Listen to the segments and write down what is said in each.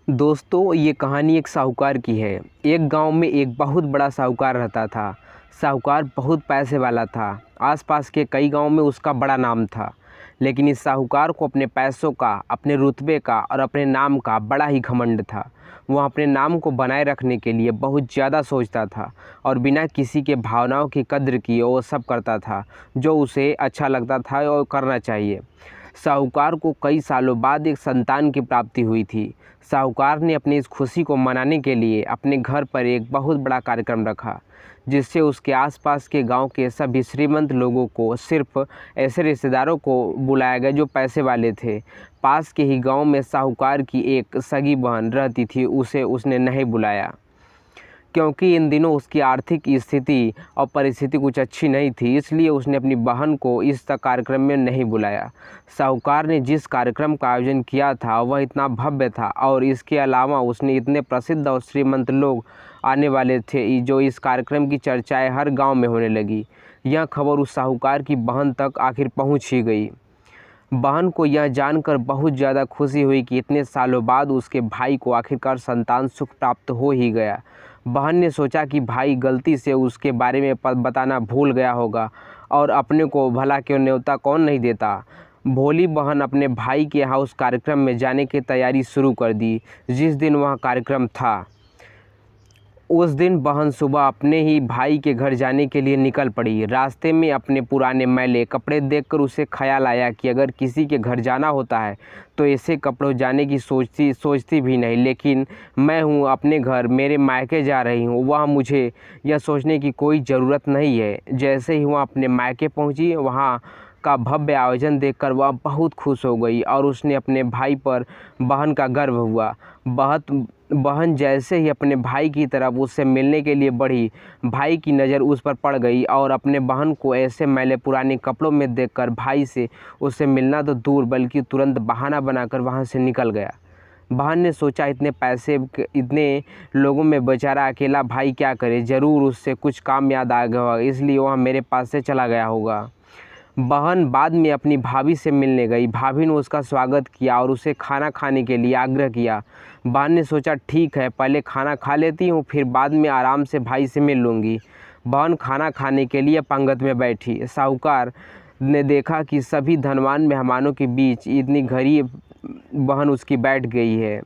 दोस्तों, ये कहानी एक साहूकार की है। एक गांव में एक बहुत बड़ा साहूकार रहता था। साहूकार बहुत पैसे वाला था। आसपास के कई गांवों में उसका बड़ा नाम था। लेकिन इस साहूकार को अपने पैसों का, अपने रुतबे का और अपने नाम का बड़ा ही घमंड था। वह अपने नाम को बनाए रखने के लिए बहुत ज़्यादा सोचता था और बिना किसी के भावनाओं की कद्र किए वो सब करता था जो उसे अच्छा लगता था और करना चाहिए। साहूकार को कई सालों बाद एक संतान की प्राप्ति हुई थी। साहूकार ने अपनी इस खुशी को मनाने के लिए अपने घर पर एक बहुत बड़ा कार्यक्रम रखा, जिससे उसके आसपास के गांव के सभी श्रीमंत लोगों को, सिर्फ ऐसे रिश्तेदारों को बुलाया गया जो पैसे वाले थे। पास के ही गांव में साहूकार की एक सगी बहन रहती थी, उसे उसने नहीं बुलाया क्योंकि इन दिनों उसकी आर्थिक स्थिति और परिस्थिति कुछ अच्छी नहीं थी। इसलिए उसने अपनी बहन को इस तक कार्यक्रम में नहीं बुलाया। साहूकार ने जिस कार्यक्रम का आयोजन किया था वह इतना भव्य था और इसके अलावा उसने इतने प्रसिद्ध और श्रीमंत लोग आने वाले थे जो इस कार्यक्रम की चर्चाएं हर गांव में होने लगी। यह खबर उस साहूकार की बहन तक आखिर पहुंच ही गई। बहन को यह जानकर बहुत ज़्यादा खुशी हुई कि इतने सालों बाद उसके भाई को आखिरकार संतान सुख प्राप्त हो ही गया। बहन ने सोचा कि भाई गलती से उसके बारे में बताना भूल गया होगा और अपने को भला क्यों न्योता कौन नहीं देता। भोली बहन अपने भाई के यहाँ उस कार्यक्रम में जाने की तैयारी शुरू कर दी। जिस दिन वह कार्यक्रम था उस दिन बहन सुबह अपने ही भाई के घर जाने के लिए निकल पड़ी। रास्ते में अपने पुराने मैले कपड़े देखकर उसे ख्याल आया कि अगर किसी के घर जाना होता है तो ऐसे कपड़ों जाने की सोचती भी नहीं। लेकिन मैं हूँ अपने घर, मेरे मायके जा रही हूँ, वह मुझे यह सोचने की कोई ज़रूरत नहीं है। जैसे ही वह अपने मायके पहुँची, वहाँ का भव्य आयोजन देखकर वह बहुत खुश हो गई और उसने अपने भाई पर बहन का गर्व हुआ। बहन जैसे ही अपने भाई की तरफ उससे मिलने के लिए बढ़ी, भाई की नज़र उस पर पड़ गई और अपने बहन को ऐसे मैले पुराने कपड़ों में देखकर भाई से उससे मिलना तो दूर बल्कि तुरंत बहाना बनाकर वहाँ से निकल गया। बहन ने सोचा इतने पैसे, इतने लोगों में बेचारा अकेला भाई क्या करे, ज़रूर उससे कुछ काम याद आ गया होगा, इसलिए वह मेरे पास से चला गया होगा। बहन बाद में अपनी भाभी से मिलने गई। भाभी ने उसका स्वागत किया और उसे खाना खाने के लिए आग्रह किया। बहन ने सोचा ठीक है, पहले खाना खा लेती हूँ, फिर बाद में आराम से भाई से मिल लूँगी। बहन खाना खाने के लिए पंगत में बैठी। साहूकार ने देखा कि सभी धनवान मेहमानों के बीच इतनी गरीब बहन उसकी बैठ गई है।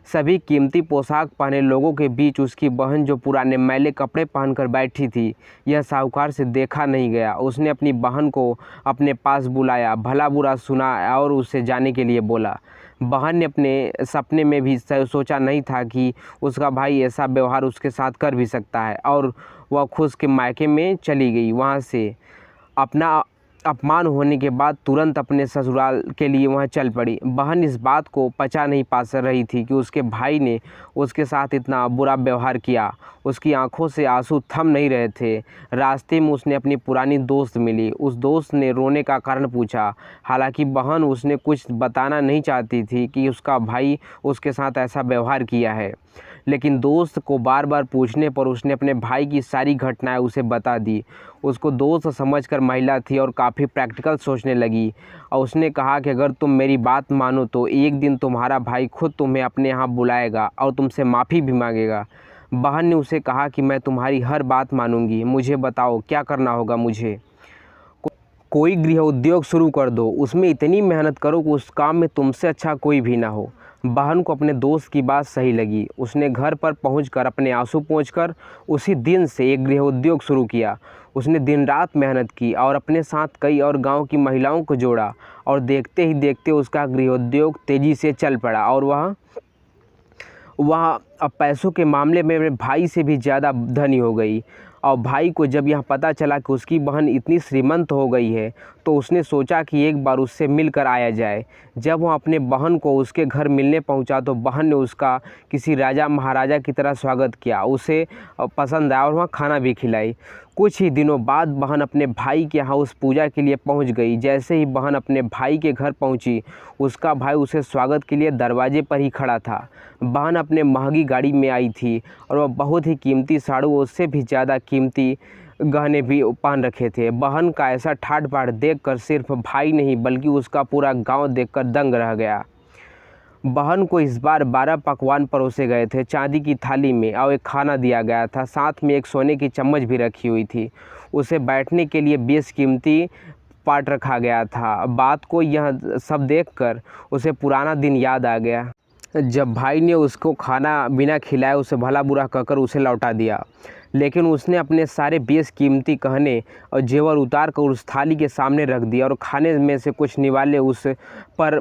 सभी कीमती पोशाक पहने लोगों के बीच उसकी बहन जो पुराने मैले कपड़े पहनकर बैठी थी, यह साहूकार से देखा नहीं गया। उसने अपनी बहन को अपने पास बुलाया, भला बुरा सुना और उससे जाने के लिए बोला। बहन ने अपने सपने में भी सोचा नहीं था कि उसका भाई ऐसा व्यवहार उसके साथ कर भी सकता है और वह खुद के मायके में चली गई। वहाँ से अपना अपमान होने के बाद तुरंत अपने ससुराल के लिए वहाँ चल पड़ी। बहन इस बात को पचा नहीं पा रही थी कि उसके भाई ने उसके साथ इतना बुरा व्यवहार किया। उसकी आंखों से आंसू थम नहीं रहे थे। रास्ते में उसने अपनी पुरानी दोस्त मिली। उस दोस्त ने रोने का कारण पूछा। हालांकि बहन उसने कुछ बताना नहीं चाहती थी कि उसका भाई उसके साथ ऐसा व्यवहार किया है, लेकिन दोस्त को बार बार पूछने पर उसने अपने भाई की सारी घटनाएं उसे बता दी। उसको दोस्त समझकर महिला थी और काफ़ी प्रैक्टिकल सोचने लगी और उसने कहा कि अगर तुम मेरी बात मानो तो एक दिन तुम्हारा भाई खुद तुम्हें अपने यहाँ बुलाएगा और तुमसे माफ़ी भी मांगेगा। बहन ने उसे कहा कि मैं तुम्हारी हर बात मानूंगी, मुझे बताओ क्या करना होगा। मुझे कोई गृह उद्योग शुरू कर दो, उसमें इतनी मेहनत करो कि उस काम में तुमसे अच्छा कोई भी ना हो। बहन को अपने दोस्त की बात सही लगी। उसने घर पर पहुंचकर अपने आंसू पोंछकर उसी दिन से एक गृह उद्योग शुरू किया। उसने दिन रात मेहनत की और अपने साथ कई और गांव की महिलाओं को जोड़ा और देखते ही देखते उसका गृह उद्योग तेज़ी से चल पड़ा और वह अब पैसों के मामले में मेरे भाई से भी ज़्यादा धनी हो गई। और भाई को जब यह पता चला कि उसकी बहन इतनी श्रीमंत हो गई है तो उसने सोचा कि एक बार उससे मिलकर आया जाए। जब वह अपने बहन को उसके घर मिलने पहुंचा तो बहन ने उसका किसी राजा महाराजा की तरह स्वागत किया, उसे पसंद आया और वहाँ खाना भी खिलाई। कुछ ही दिनों बाद बहन अपने भाई के यहाँ उस पूजा के लिए पहुंच गई। जैसे ही बहन अपने भाई के घर पहुंची, उसका भाई उसे स्वागत के लिए दरवाजे पर ही खड़ा था। बहन अपने महंगी गाड़ी में आई थी और वह बहुत ही कीमती साड़ू, उससे भी ज़्यादा कीमती गहने भी पहन रखे थे। बहन का ऐसा ठाट बाट देखकर सिर्फ भाई नहीं बल्कि उसका पूरा गांव देखकर दंग रह गया। बहन को इस बार 12 पकवान परोसे गए थे चांदी की थाली में और एक खाना दिया गया था, साथ में एक सोने की चम्मच भी रखी हुई थी। उसे बैठने के लिए बेशकीमती पाट रखा गया था। बात को यह सब देखकर उसे पुराना दिन याद आ गया जब भाई ने उसको खाना बिना खिलाए उसे भला बुरा कहकर उसे लौटा दिया। लेकिन उसने अपने सारे बेशकीमती गहने और जेवर उतार कर उस थाली के सामने रख दिया और खाने में से कुछ निवाले उस पर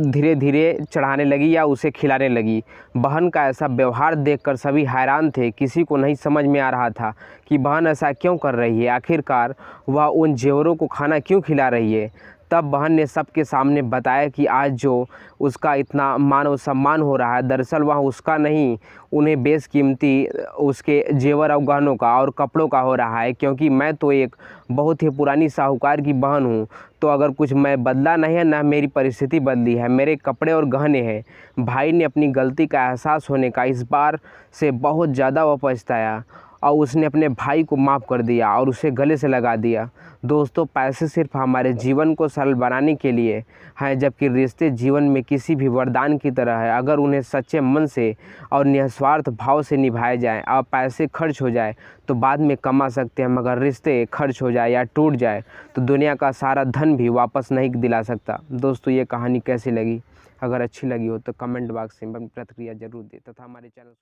धीरे धीरे चढ़ाने लगी या उसे खिलाने लगी। बहन का ऐसा व्यवहार देखकर सभी हैरान थे। किसी को नहीं समझ में आ रहा था कि बहन ऐसा क्यों कर रही है, आखिरकार वह उन जेवरों को खाना क्यों खिला रही है। तब बहन ने सबके सामने बताया कि आज जो उसका इतना मान और सम्मान हो रहा है, दरअसल वह उसका नहीं, उन्हें बेशकीमती उसके जेवर और गहनों का और कपड़ों का हो रहा है, क्योंकि मैं तो एक बहुत ही पुरानी साहूकार की बहन हूँ। तो अगर कुछ मैं बदला नहीं है, ना मेरी परिस्थिति बदली है, मेरे कपड़े और गहने हैं। भाई ने अपनी गलती का एहसास होने का इस बार से बहुत ज़्यादा वह पछताया और उसने अपने भाई को माफ़ कर दिया और उसे गले से लगा दिया। दोस्तों, पैसे सिर्फ हमारे जीवन को सरल बनाने के लिए हैं, जबकि रिश्ते जीवन में किसी भी वरदान की तरह है। अगर उन्हें सच्चे मन से और निस्वार्थ भाव से निभाए जाएं और पैसे खर्च हो जाए तो बाद में कमा सकते हैं, मगर रिश्ते खर्च हो जाए या टूट जाए तो दुनिया का सारा धन भी वापस नहीं दिला सकता। दोस्तों, ये कहानी कैसी लगी? अगर अच्छी लगी हो तो कमेंट बॉक्स में प्रतिक्रिया जरूर दें तथा हमारे चैनल